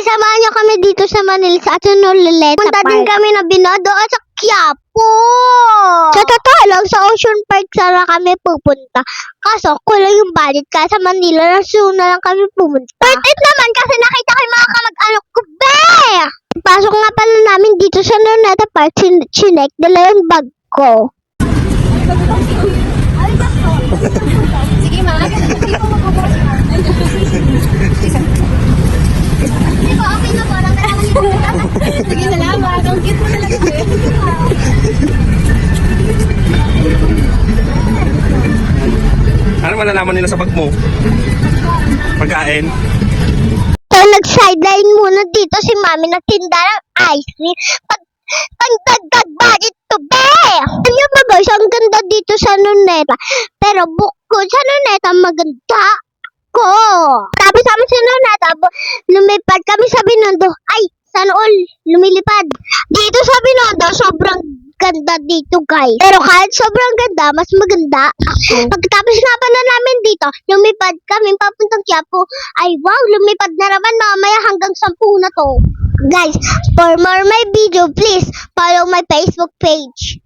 Guys, samahan niyo kami dito sa Manila sa Atunololeta Park. Punta din kami na Binondo at sa Quiapo. Sa totoo lang, sa Ocean Park sana kami pupunta. Kaso, kulang yung budget kaya sa Manila na na lang kami pumunta. Worth it naman kasi nakita ko yung mga kamag-anak ko, be! Pasok nga pala namin dito sa Luneta Park, chinek nila yung bag ko. Sige, mga. Okay na po, Sige, salamat. Ang cute mo talaga. Ano malalaman nila sa bag mo? Pagkain? So, nag-sideline muna dito si Mami na tinda ng ice cream. Pagdagdag budget to, be! Ano ba guys, ang ganda dito sa Luneta. Pero bukod sa Luneta, maganda ko. Tapos kami sa Luneta, lumipad kami sa Binondo. Ay, sana all lumilipad. Dito sa Binondo, sobrang ganda dito guys. Pero kahit sobrang ganda, mas maganda ako. Pagkatapos nga pala namin dito, lumipad kami papuntang Quiapo. Ay wow, lumipad na naman mamaya hanggang 10 na to. Guys, for more my video, please follow my Facebook page.